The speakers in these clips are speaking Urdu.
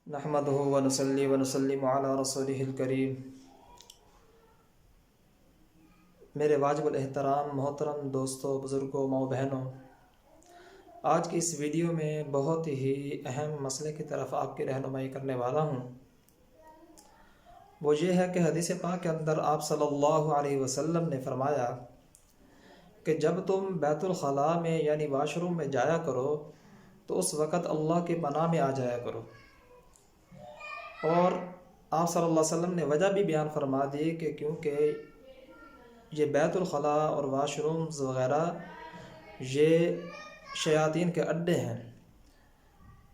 نحمده ونصلي ونسلم علی رسوله الکریم۔ میرے واجب الاحترام محترم دوستوں، بزرگوں، ماؤں بہنوں، آج کی اس ویڈیو میں بہت ہی اہم مسئلے کی طرف آپ کی رہنمائی کرنے والا ہوں۔ وہ یہ ہے کہ حدیث پاک کے اندر آپ صلی اللہ علیہ وسلم نے فرمایا کہ جب تم بیت الخلاء میں یعنی واش روم میں جایا کرو تو اس وقت اللہ کی پناہ میں آ جایا کرو۔ اور آپ صلی اللہ علیہ وسلم نے وجہ بھی بیان فرما دی کہ کیونکہ یہ بیت الخلاء اور واش رومز وغیرہ یہ شیاطین کے اڈے ہیں۔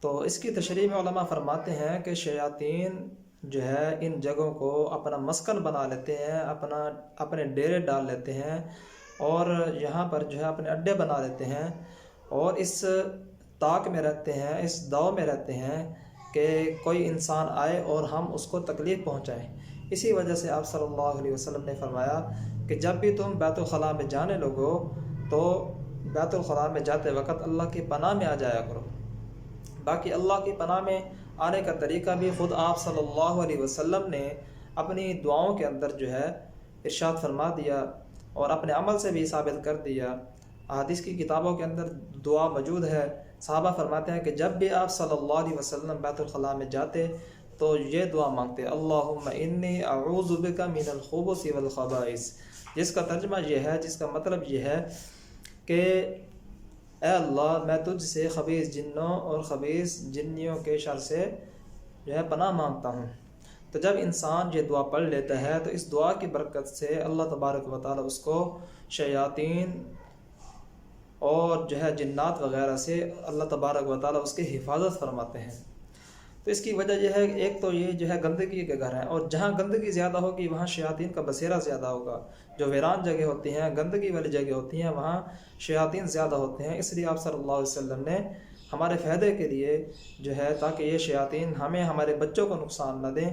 تو اس کی تشریح میں علماء فرماتے ہیں کہ شیاطین جو ہے ان جگہوں کو اپنا مسکن بنا لیتے ہیں، اپنے ڈیرے ڈال لیتے ہیں اور یہاں پر جو ہے اپنے اڈے بنا لیتے ہیں اور اس طاق میں رہتے ہیں، اس دو میں رہتے ہیں کہ کوئی انسان آئے اور ہم اس کو تکلیف پہنچائیں۔ اسی وجہ سے آپ صلی اللہ علیہ وسلم نے فرمایا کہ جب بھی تم بیت الخلاء میں جانے لگو تو بیت الخلاء میں جاتے وقت اللہ کی پناہ میں آ جایا کرو۔ باقی اللہ کی پناہ میں آنے کا طریقہ بھی خود آپ صلی اللہ علیہ وسلم نے اپنی دعاؤں کے اندر جو ہے ارشاد فرما دیا اور اپنے عمل سے بھی ثابت کر دیا۔ احادیث کی کتابوں کے اندر دعا موجود ہے۔ صحابہ فرماتے ہیں کہ جب بھی آپ صلی اللہ علیہ وسلم بیت الخلاء میں جاتے تو یہ دعا مانگتے، اللہم انی اعوذ بک من الخبث والخبائث، جس کا ترجمہ یہ ہے، جس کا مطلب یہ ہے کہ اے اللہ میں تجھ سے خبیث جنوں اور خبیث جنیوں کے شر سے جو ہے پناہ مانگتا ہوں۔ تو جب انسان یہ دعا پڑھ لیتا ہے تو اس دعا کی برکت سے اللہ تبارک و تعالی اس کو شیاطین اور جو ہے جنات وغیرہ سے اللہ تبارک و تعالی اس کی حفاظت فرماتے ہیں۔ تو اس کی وجہ یہ ہے کہ ایک تو یہ جو ہے گندگی کے گھر ہیں، اور جہاں گندگی زیادہ ہوگی وہاں شیاطین کا بسیرا زیادہ ہوگا۔ جو ویران جگہ ہوتی ہیں، گندگی والی جگہ ہوتی ہیں، وہاں شیاطین زیادہ ہوتے ہیں۔ اس لیے آپ صلی اللہ علیہ وسلم نے ہمارے فائدے کے لیے جو ہے تاکہ یہ شیاطین ہمیں ہمارے بچوں کو نقصان نہ دیں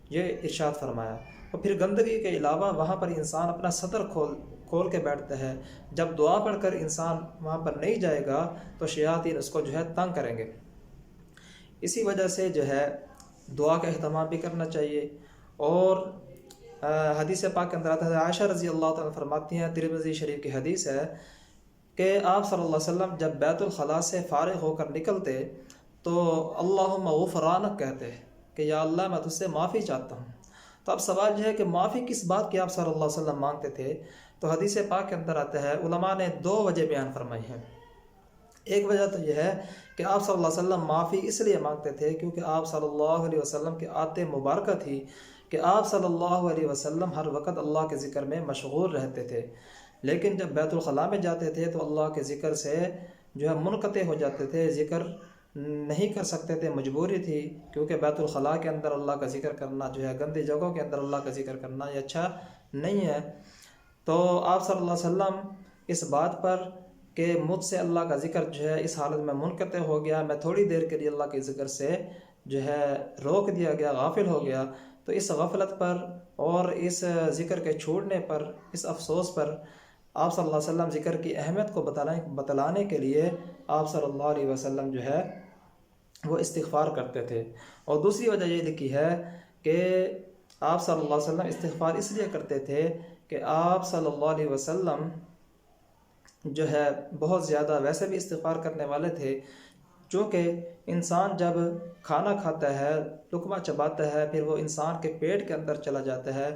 یہ ارشاد فرمایا۔ اور پھر گندگی کے علاوہ وہاں پر انسان اپنا سطر کھول کے بیٹھتا ہے۔ جب دعا پڑھ کر انسان وہاں پر نہیں جائے گا تو شیاطین اس کو جو ہے تنگ کریں گے۔ اسی وجہ سے جو ہے دعا کا اہتمام بھی کرنا چاہیے۔ اور حدیث پاک کے اندر آتا ہے، عائشہ رضی اللہ تعالیٰ فرماتی ہیں، ترمذی شریف کی حدیث ہے کہ آپ صلی اللہ علیہ وسلم جب بیت الخلاء سے فارغ ہو کر نکلتے تو اللہم غفرانک کہتے کہ یا اللہ میں تجھ سے معافی چاہتا ہوں۔ تو اب سوال یہ ہے کہ معافی کس بات کی آپ صلی اللہ علیہ وسلم مانگتے تھے؟ تو حدیث پاک کے اندر آتا ہے، علماء نے دو وجہ بیان فرمائی ہیں۔ ایک وجہ تو یہ ہے کہ آپ صلی اللہ علیہ وسلم معافی اس لیے مانگتے تھے کیونکہ آپ صلی اللہ علیہ وسلم کی عادت مبارکہ تھی کہ آپ صلی اللہ علیہ وسلم ہر وقت اللہ کے ذکر میں مشغول رہتے تھے، لیکن جب بیت الخلاء میں جاتے تھے تو اللہ کے ذکر سے جو ہے منقطع ہو جاتے تھے، ذکر نہیں کر سکتے تھے، مجبوری تھی، کیونکہ بیت الخلاء کے اندر اللہ کا ذکر کرنا جو ہے گندی جگہوں کے اندر اللہ کا ذکر کرنا یہ اچھا نہیں ہے۔ تو آپ صلی اللہ علیہ وسلم اس بات پر کہ مجھ سے اللہ کا ذکر جو ہے اس حالت میں منقطع ہو گیا، میں تھوڑی دیر کے لیے اللہ کے ذکر سے جو ہے روک دیا گیا، غافل ہو گیا، تو اس غفلت پر اور اس ذکر کے چھوڑنے پر، اس افسوس پر آپ صلی اللہ علیہ وسلم ذکر کی اہمیت کو بتلانے کے لیے آپ صلی اللہ علیہ وسلم جو ہے وہ استغفار کرتے تھے۔ اور دوسری وجہ یہ لکھی ہے کہ آپ صلی اللہ علیہ وسلم استغفار اس لیے کرتے تھے کہ آپ صلی اللہ علیہ وسلم جو ہے بہت زیادہ ویسے بھی استغفار کرنے والے تھے، چونکہ انسان جب کھانا کھاتا ہے، لقمہ چباتا ہے، پھر وہ انسان کے پیٹ کے اندر چلا جاتا ہے،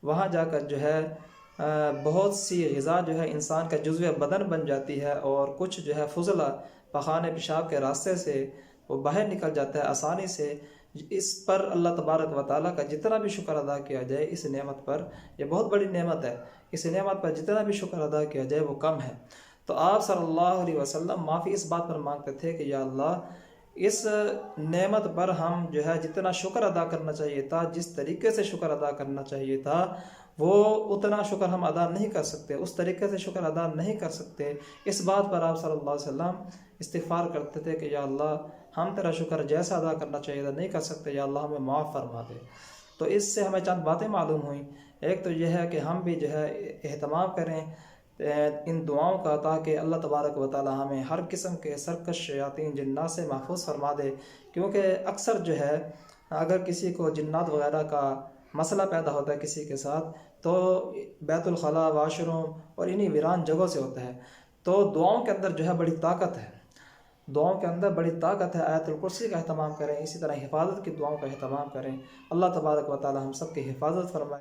وہاں جا کر جو ہے بہت سی غذا جو ہے انسان کا جزو بدن بن جاتی ہے اور کچھ جو ہے فضلہ پخانے پیشاب کے راستے سے وہ باہر نکل جاتا ہے آسانی سے۔ اس پر اللہ تبارک و تعالیٰ کا جتنا بھی شکر ادا کیا جائے اس نعمت پر، یہ بہت بڑی نعمت ہے، اس نعمت پر جتنا بھی شکر ادا کیا جائے وہ کم ہے۔ تو آپ صلی اللہ علیہ وسلم معافی اس بات پر مانگتے تھے کہ یا اللہ اس نعمت پر ہم جو ہے جتنا شکر ادا کرنا چاہیے تھا، جس طریقے سے شکر ادا کرنا چاہیے تھا، وہ اتنا شکر ہم ادا نہیں کر سکتے، اس طریقے سے شکر ادا نہیں کر سکتے۔ اس بات پر آپ صلی اللہ علیہ وسلم استغفار کرتے تھے کہ یا اللہ ہم تیرا شکر جیسا ادا کرنا چاہیے تھا نہیں کر سکتے، یا اللہ ہمیں معاف فرما دے۔ تو اس سے ہمیں چند باتیں معلوم ہوئیں۔ ایک تو یہ ہے کہ ہم بھی جو ہے اہتمام کریں ان دعاؤں کا، تاکہ اللہ تبارک و تعالی ہمیں ہر قسم کے سرکش شیاطین جنات سے محفوظ فرما دے۔ کیونکہ اکثر جو ہے اگر کسی کو جنات وغیرہ کا مسئلہ پیدا ہوتا ہے کسی کے ساتھ، تو بیت الخلاء، واش روم اور انہی ویران جگہوں سے ہوتا ہے۔ تو دعاؤں کے اندر جو ہے بڑی طاقت ہے، دعاؤں کے اندر بڑی طاقت ہے۔ آیت الکرسی کا اہتمام کریں، اسی طرح حفاظت کی دعاؤں کا اہتمام کریں۔ اللہ تبارک و تعالی ہم سب کی حفاظت فرمائے۔